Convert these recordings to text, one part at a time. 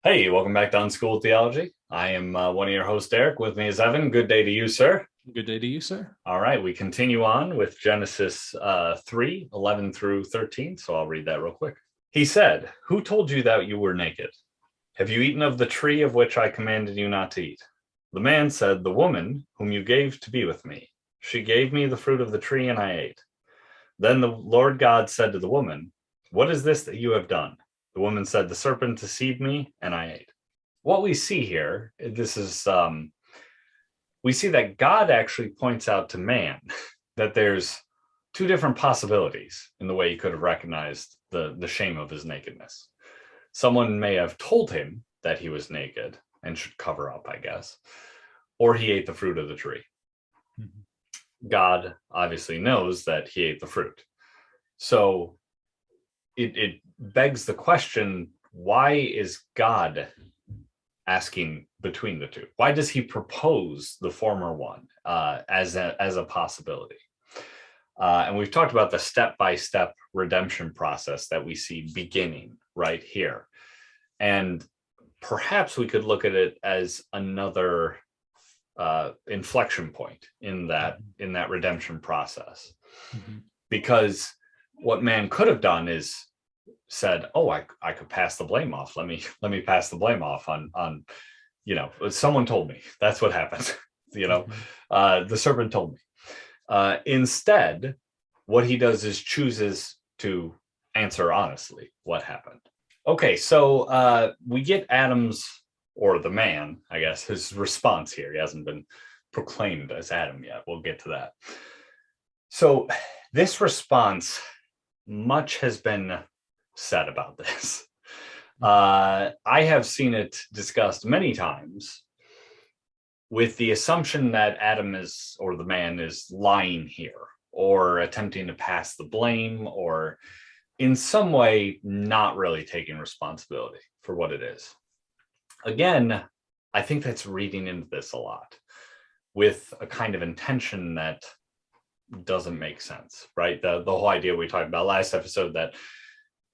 Hey, welcome back to Unschooled Theology. I am one of your hosts, Derick. With me is Evan. Good day to you, sir. Good day to you, sir. All right, we continue on with Genesis 3, 11 through 13. So I'll read that real quick. He said, "Who told you that you were naked? Have you eaten of the tree of which I commanded you not to eat?" The man said, "The woman whom you gave to be with me, she gave me the fruit of the tree and I ate." Then the Lord God said to the woman, "What is this that you have done?" The woman said, "The serpent deceived me and I ate." What we see here, this is we see that God actually points out to man that there's two different possibilities in the way he could have recognized the shame of his nakedness. Someone may have told him that he was naked and should cover up, I guess, or he ate the fruit of the tree. Mhm. God obviously knows that he ate the fruit. So it begs the question, why is God asking between the two? Why does he propose the former one as a possibility? And we've talked about the step-by-step redemption process that we see beginning right here. And perhaps we could look at it as another inflection point in that redemption process. Mhm. Because what man could have done is said, "Oh, I could pass the blame off. Let me pass the blame off on someone told me." That's what happened. Mhm. The serpent told me. Instead, what he does is chooses to answer honestly what happened. Okay, so we get Adam's, or the man, I guess, his response here. He hasn't been proclaimed as Adam yet. We'll get to that. So, this response, much has been said about this. Mhm. I have seen it discussed many times with the assumption that Adam is, or the man is lying here, or attempting to pass the blame, or in some way not really taking responsibility for what it is. Again, I think that's reading into this a lot with a kind of intention that doesn't make sense, right? The whole idea we talked about last episode, that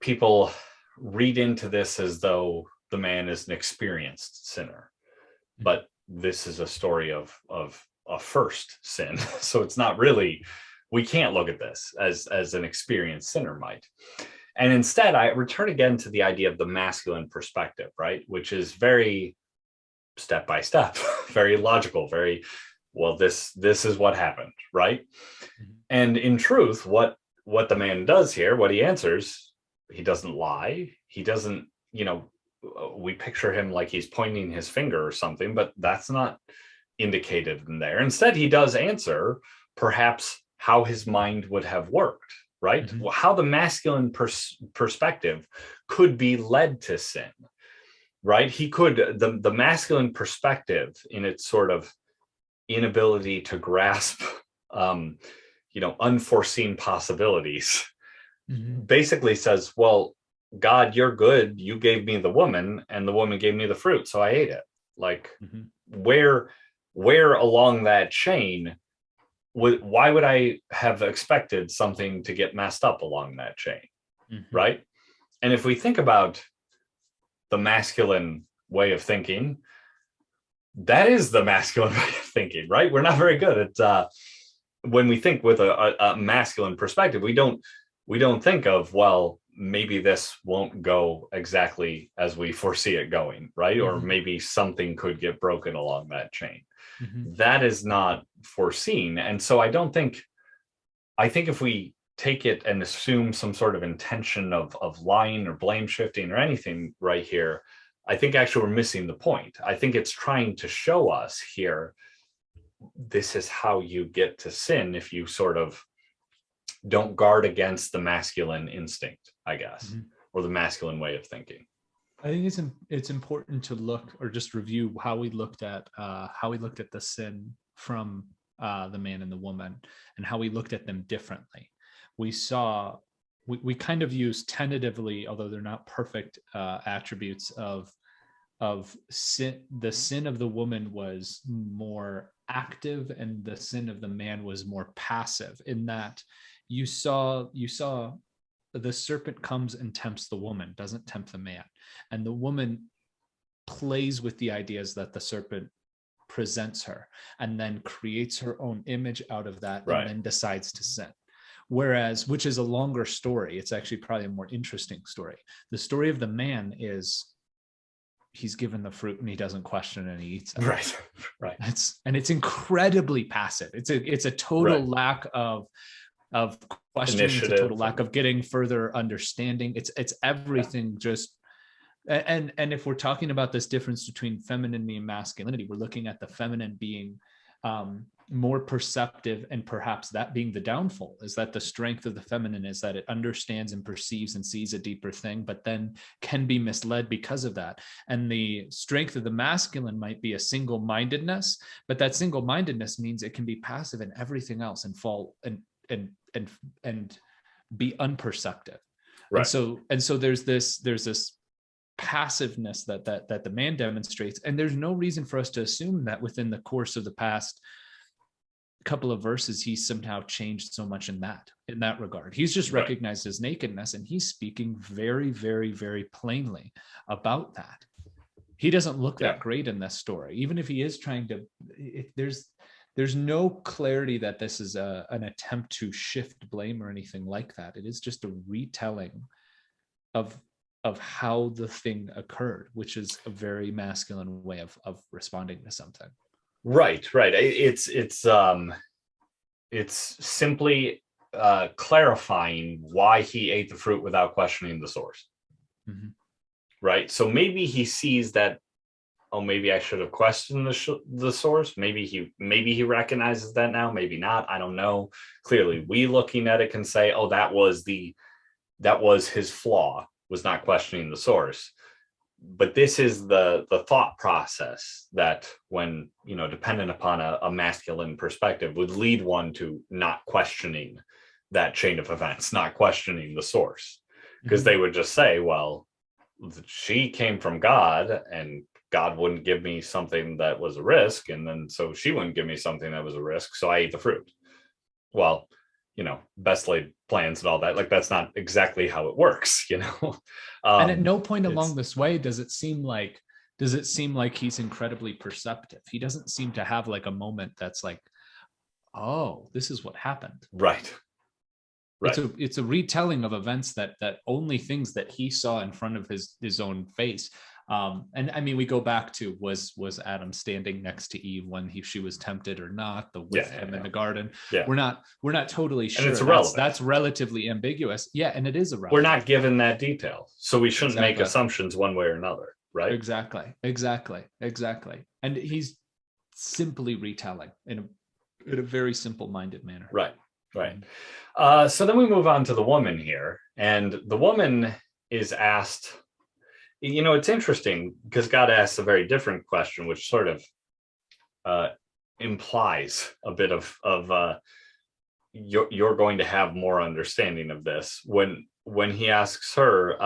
people read into this as though the man is an experienced sinner, but this is a story of a first sin. So it's not really, we can't look at this as an experienced sinner might. And instead, I return again to the idea of the masculine perspective, right? Which is very step by step, very logical, very well, this is what happened, right? Mhm. And in truth, what the man does here, what he answers, he doesn't lie. He doesn't, we picture him like he's pointing his finger or something, but that's not indicated in there. Instead, he does answer perhaps how his mind would have worked, right? Mhm. How the masculine perspective could be led to sin, right? He could, the masculine perspective in its sort of inability to grasp um, unforeseen possibilities, Mhm. basically says, well, God, you're good. You gave me the woman, and the woman gave me the fruit, so I ate it. Like, Mhm. where where along that chain why would I have expected something to get messed up along that chain, Mhm. right? And if we think about the masculine way of thinking, that is the masculine way of thinking, right? We're not very good at when we think with a masculine perspective, we don't think of, well, maybe this won't go exactly as we foresee it going, right? Or Mhm. maybe something could get broken along that chain. Mhm. That is not foreseen. And so I think if we take it and assume some sort of intention of lying or blame shifting or anything right here, I think actually we're missing the point. I think it's trying to show us here, this is how you get to sin if you sort of don't guard against the masculine instinct, I guess, Mhm. or the masculine way of thinking. I think it's important to look or just review how we looked at the sin from the man and the woman, and how we looked at them differently. We saw we kind of used tentatively, although they're not perfect attributes of sin. The sin of the woman was more active and the sin of the man was more passive, in that you saw the serpent comes and tempts the woman, doesn't tempt the man. And the woman plays with the ideas that the serpent presents her, and then creates her own image out of that, Right. and then decides to sin. Whereas, which is a longer story, it's actually probably a more interesting story. The story of the man is he's given the fruit and he doesn't question and he eats it. Right. Right. It's incredibly passive. It's a total Right. lack of questioning. Initiative. It's a total lack of getting further understanding. It's everything. Just and if we're talking about this difference between femininity and masculinity, we're looking at the feminine being more perceptive, and perhaps that being the downfall, is that the strength of the feminine is that it understands and perceives and sees a deeper thing, but then can be misled because of that. And the strength of the masculine might be a single-mindedness, but that single-mindedness means it can be passive in everything else and fall and be unperceptive. Right. And so there's this passiveness that the man demonstrates, and there's no reason for us to assume that within the course of the past couple of verses he's somehow changed so much in that regard. He's just recognized his nakedness, and he's speaking very, very, very plainly about that. He doesn't look that great in this story, even if he is trying to. There's no clarity that this is an attempt to shift blame or anything like that. It is just a retelling of how the thing occurred, which is a very masculine way of responding to something. Right. It's simply clarifying why he ate the fruit without questioning the source. Mm-hmm. Right. So maybe he sees that, oh, maybe I should have questioned the source. Maybe he recognizes that now, maybe not. I don't know. Clearly, we looking at it can say, oh, that was his flaw, was not questioning the source. But this is the thought process that, when, dependent upon a masculine perspective, would lead one to not questioning that chain of events, not questioning the source, because they would just say, well, she came from God, and God wouldn't give me something that was a risk, and then so she wouldn't give me something that was a risk, so I ate the fruit. Well, best laid plans and all that, like, that's not exactly how it works. And at no point along this way does it seem like he's incredibly perceptive. He doesn't seem to have like a moment that's like, oh, this is what happened. Right. It's a retelling of events that only things that he saw in front of his own face. And I mean, we go back to, was Adam standing next to Eve when she was tempted or not, with him in the garden? We're not totally sure. And it's irrelevant. That's relatively ambiguous. Yeah, and it is irrelevant. We're not given that detail, so we shouldn't make assumptions one way or another, right? Exactly. And he's simply retelling in a very simple-minded manner. Right. So then we move on to the woman here, and the woman is asked. It's interesting because God asks a very different question, which sort of implies a bit of you're going to have more understanding of this when he asks her,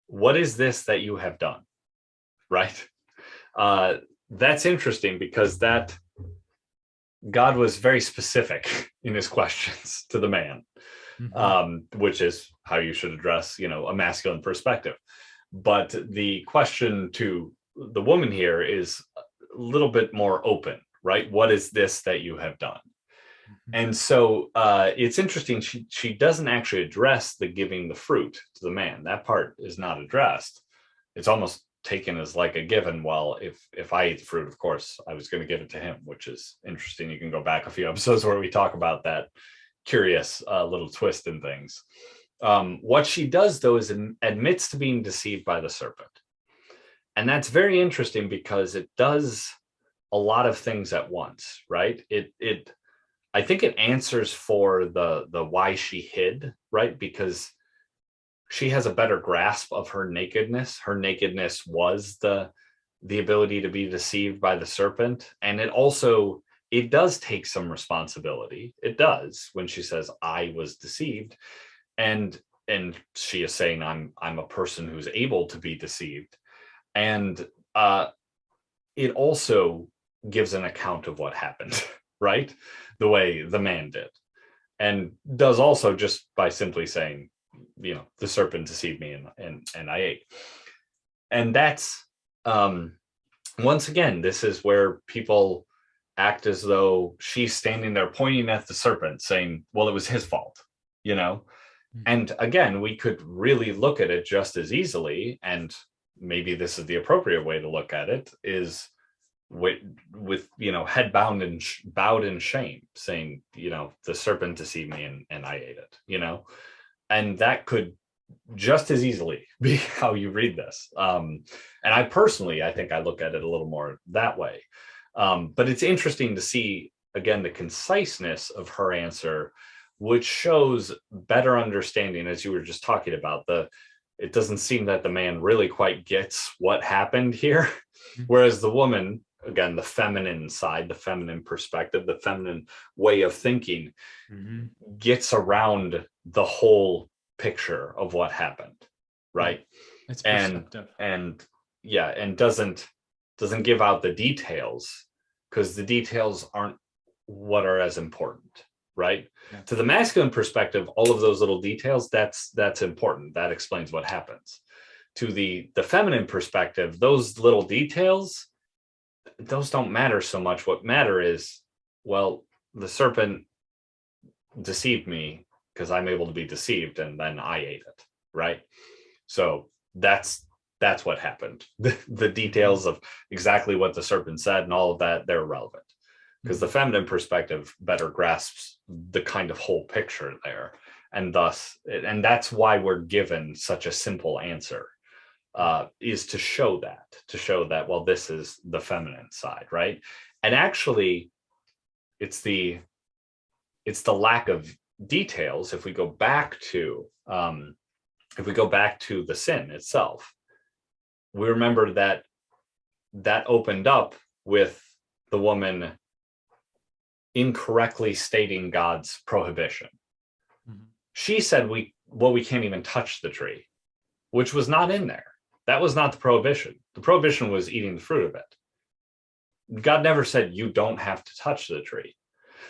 what is this that you have done? Right. That's interesting because that God was very specific in his questions to the man. Mm-hmm. Which is how you should address, a masculine perspective. But the question to the woman here is a little bit more open, right? What is this that you have done? Mm-hmm. And so it's interesting. She doesn't actually address the giving the fruit to the man. That part is not addressed. It's almost taken as like a given. Well, if I eat the fruit, of course, I was going to give it to him, which is interesting. You can go back a few episodes where we talk about that curious little twist in things. What she does, though, is admits to being deceived by the serpent. And that's very interesting because it does a lot of things at once, right? I think it answers for the why she hid, right? Because she has a better grasp of her nakedness. Her nakedness was the ability to be deceived by the serpent. And it does take some responsibility. It does, when she says, I was deceived. And she is saying, I'm a person who's able to be deceived. And it also gives an account of what happened, right? The way the man did. And does also just by simply saying, the serpent deceived me and I ate. And that's once again, this is where people act as though she's standing there pointing at the serpent saying, well, it was his fault, you know? And again, we could really look at it just as easily, and maybe this is the appropriate way to look at it, is with head bowed in shame, saying, the serpent deceived me and I ate it, and that could just as easily be how you read this. And I think I look at it a little more that way. But it's interesting to see, again, the conciseness of her answer, which shows better understanding, as you were just talking about. It doesn't seem that the man really quite gets what happened here, whereas the woman, again, the feminine side, the feminine perspective, the feminine way of thinking, gets around the whole picture of what happened, right? It's perspective. And doesn't give out the details, because the details aren't what are as important, right? Yeah. To the masculine perspective, all of those little details, that's important. That explains what happens. To the feminine perspective, those little details, those don't matter so much. What matter is, well, the serpent deceived me because I'm able to be deceived, and then I ate it, right? So that's what happened. The details of exactly what the serpent said and all of that, they're relevant, because the feminine perspective better grasps the kind of whole picture there. And that's why we're given such a simple answer, is to show that, well, this is the feminine side, right? And actually, it's the lack of details. If we go back to the sin itself, we remember that opened up with the woman incorrectly stating God's prohibition. She said we can't even touch the tree, which was not in there. That was not the prohibition. The prohibition was eating the fruit of it. God never said you don't have to touch the tree.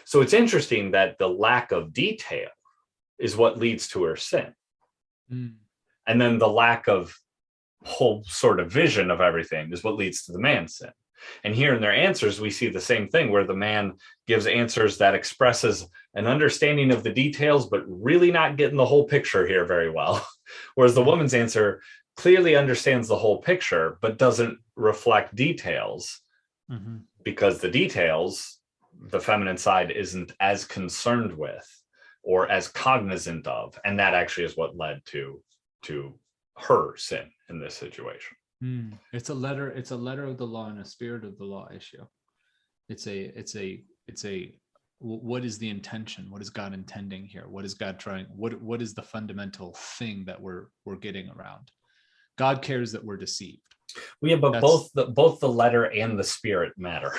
So it's interesting that the lack of detail is what leads to her sin. And then the lack of whole sort of vision of everything is what leads to the man's sin. And here in their answers, we see the same thing, where the man gives answers that expresses an understanding of the details, but really not getting the whole picture here very well. Whereas the woman's answer clearly understands the whole picture, but doesn't reflect details, because the details, the feminine side isn't as concerned with or as cognizant of. And that actually is what led to her sin in this situation. It's a letter of the law and a spirit of the law issue. It's a what is the intention? What is God intending here? What is God trying? What is the fundamental thing that we're getting around? God cares that we're deceived. But both the letter and the spirit matter.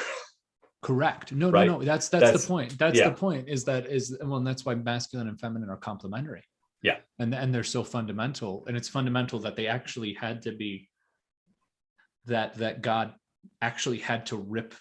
Correct. No, right? No. That's the point. The point and that's why masculine and feminine are complementary. Yeah. And they're so fundamental. And it's fundamental that they actually had to be, that God actually had to rip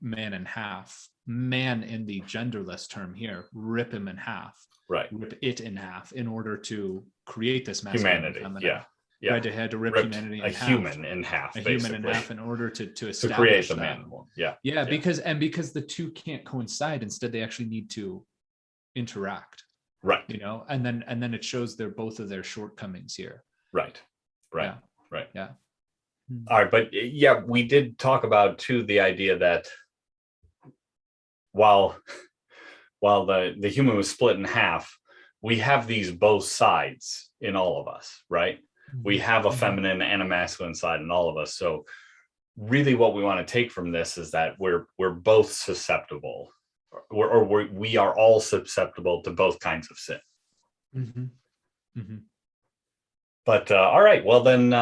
man in half. Man in the genderless term here, rip him in half. Right. Rip it in half in order to create this masculine humanity. And feminine. Yeah. Right, they had to rip humanity in half. Human in half. Human in half in order to establish to create the that. man. Yeah. Because the two can't coincide. Instead, they actually need to interact. Right. And then it shows both of their shortcomings here. Right. Yeah. Right. Yeah. All right, but we did talk about too the idea that while the human was split in half, we have these both sides in all of us, right? We have a feminine and a masculine side in all of us. So really what we want to take from this is that we're both susceptible, or we are all susceptible to both kinds of sin. But all right, well then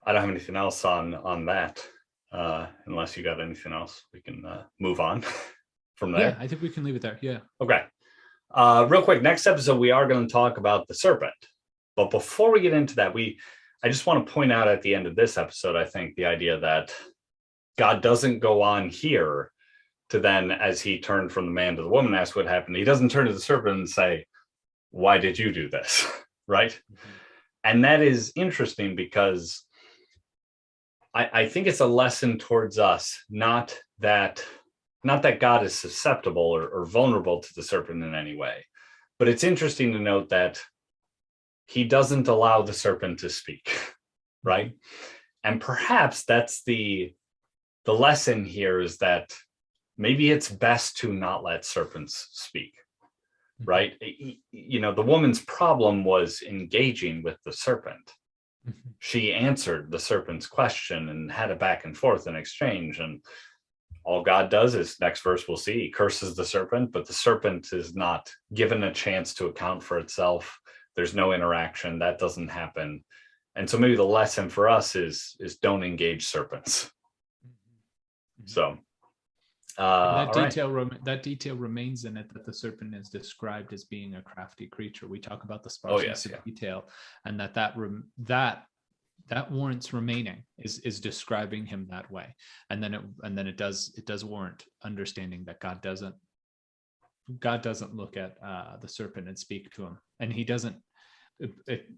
I don't have anything else on that, unless you got anything else. We can move on from there. Yeah, I think we can leave it there. Yeah. Okay. Real quick, next episode, we are going to talk about the serpent. But before we get into that, I just want to point out at the end of this episode, I think, the idea that God doesn't go on here to then, as he turned from the man to the woman, ask what happened. He doesn't turn to the serpent and say, why did you do this? Right? And that is interesting because I think it's a lesson towards us, not that God is susceptible or vulnerable to the serpent in any way. But it's interesting to note that he doesn't allow the serpent to speak, right? And perhaps that's the lesson here, is that maybe it's best to not let serpents speak, right? You know, the woman's problem was engaging with the serpent. She answered the serpent's question and had a back and forth in exchange. And all God does is, next verse we'll see, he curses the serpent, but the serpent is not given a chance to account for itself. There's no interaction. That doesn't happen. And so maybe the lesson for us is don't engage serpents. So that detail remains in it, that the serpent is described as being a crafty creature. We talk about the sparseness of detail, and that warrants remaining is describing him that way. And then it does warrant understanding that God doesn't look at the serpent and speak to him, and he doesn't.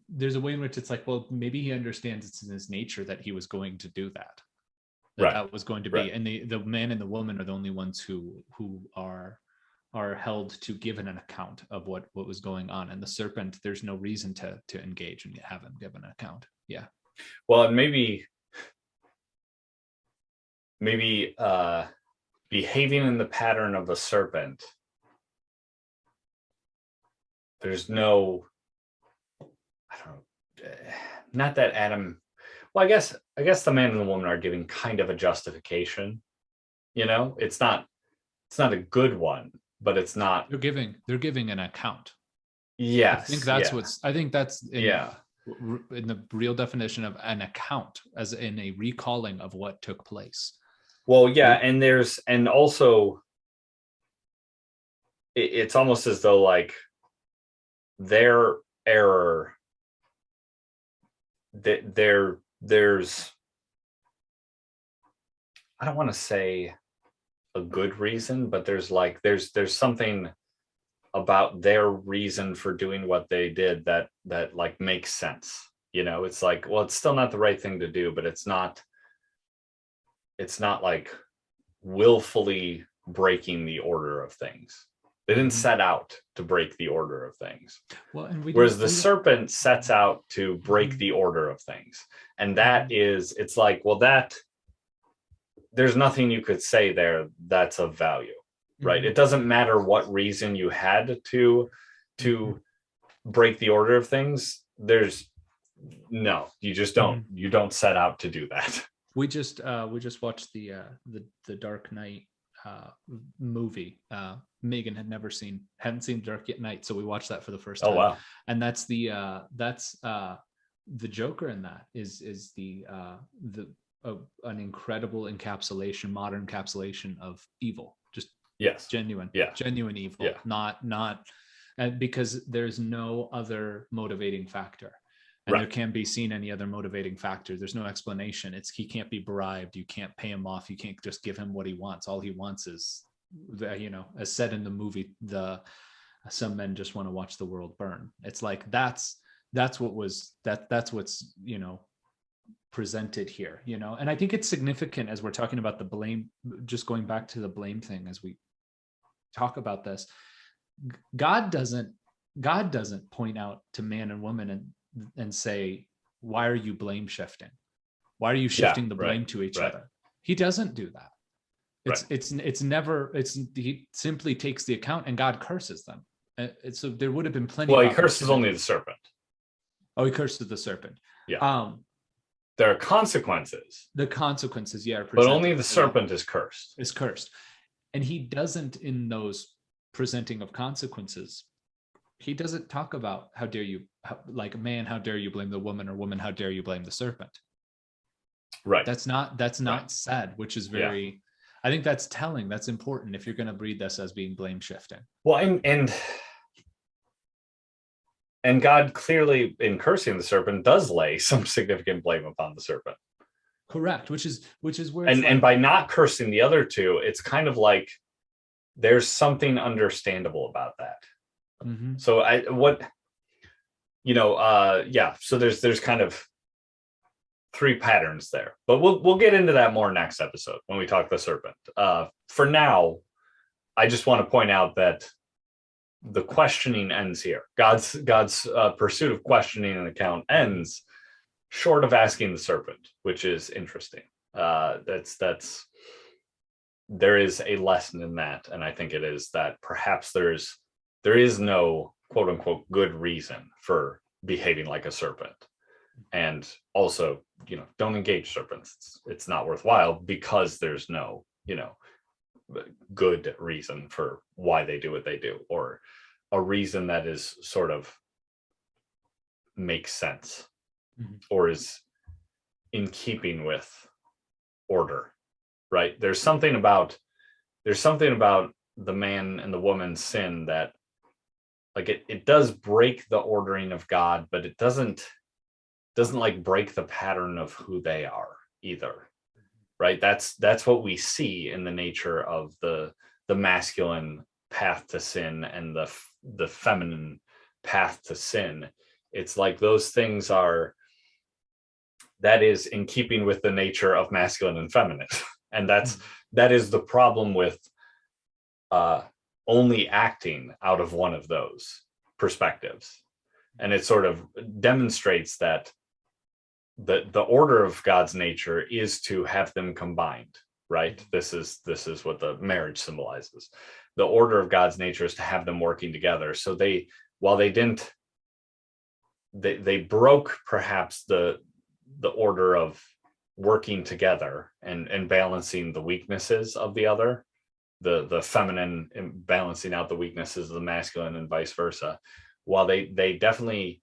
There's a way in which it's like, well, maybe he understands it's in his nature that he was going to do that. That was going to be, and the man and the woman are the only ones who are held to give an account of what was going on. And the serpent, there's no reason to engage and have him give an account. Yeah. Well, and maybe behaving in the pattern of a serpent, there's no, I don't know, not that Adam, well, I guess the man and the woman are giving kind of a justification. You know, it's not a good one, but it's not. They're giving an account. Yes. I think that's in the real definition of an account, as in a recalling of what took place. Well, yeah, and also it's almost as though like their error, that there's, I don't want to say a good reason, but there's something about their reason for doing what they did that like makes sense. You know, it's like, well, it's still not the right thing to do, but it's not like willfully breaking the order of things. They didn't set out to break the order of things. Well, whereas the serpent sets out to break the order of things. And that is, it's like, well, that there's nothing you could say there that's of value, right? It doesn't matter what reason you had to break the order of things. You just don't, you don't set out to do that. We just watched the Dark Knight movie. Megan hadn't seen Dark Knight, so we watched that for the first time. Oh wow! And that's the Joker in that is an incredible encapsulation, modern encapsulation of evil. Just genuine evil. Not because there's no other motivating factor. And there can't be seen any other motivating factor. There's no explanation. He can't be bribed. You can't pay him off. You can't just give him what he wants. All he wants is, as said in the movie, some men just want to watch the world burn. It's like that's what's presented here, And I think it's significant as we're talking about the blame, just going back to the blame thing as we talk about this. God doesn't point out to man and woman and say, why are you blame shifting? Why are you shifting the blame to each other? He doesn't do that. He simply takes the account and God curses them. So there would have been plenty. Well, he curses only the serpent. Oh, he curses the serpent. Yeah. There are consequences. The consequences, but only the serpent is cursed. Is cursed. And he doesn't, in those presenting of consequences, he doesn't talk about how dare you, like, man, how dare you blame the woman, or woman, how dare you blame the serpent. Right. That's not said, which is very, I think that's telling. That's important if you're going to read this as being blame shifting. Well, and God clearly, in cursing the serpent, does lay some significant blame upon the serpent. Correct. Which is where, and by not cursing the other two, it's kind of like there's something understandable about that. Mm-hmm. So so there's kind of three patterns there, but we'll get into that more next episode when we talk the serpent. For now, I just want to point out that the questioning ends here. God's pursuit of questioning an account ends short of asking the serpent, which is interesting. That's there is a lesson in that, and I think it is that perhaps there is no quote unquote good reason for behaving like a serpent, and also don't engage serpents. It's not worthwhile because there's no good reason for why they do what they do, or a reason that is sort of makes sense or is in keeping with order, right? There's something about the man and the woman's sin that, like, it does break the ordering of God, but it doesn't like break the pattern of who they are either, right? That's what we see in the nature of the masculine path to sin and the feminine path to sin. It's like those things that is in keeping with the nature of masculine and feminine. And that is the problem with only acting out of one of those perspectives. And it sort of demonstrates that the order of God's nature is to have them combined, right? This is what the marriage symbolizes. The order of God's nature is to have them working together. So while they didn't, they broke perhaps the order of working together and balancing the weaknesses of the other, the feminine balancing out the weaknesses of the masculine and vice versa. While they definitely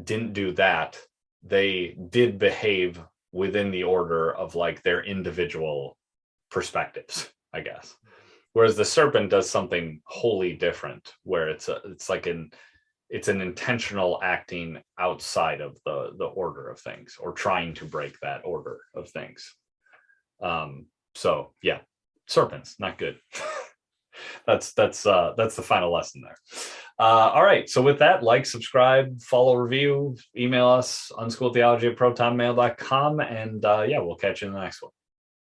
didn't do that, they did behave within the order of like their individual perspectives, I guess. Whereas the serpent does something wholly different, where it's an intentional acting outside of the order of things, or trying to break that order of things. So yeah, serpents, not good. That's the final lesson there. All right. So with that, like, subscribe, follow, review, email us unschooltheology@protonmail.com, and we'll catch you in the next one.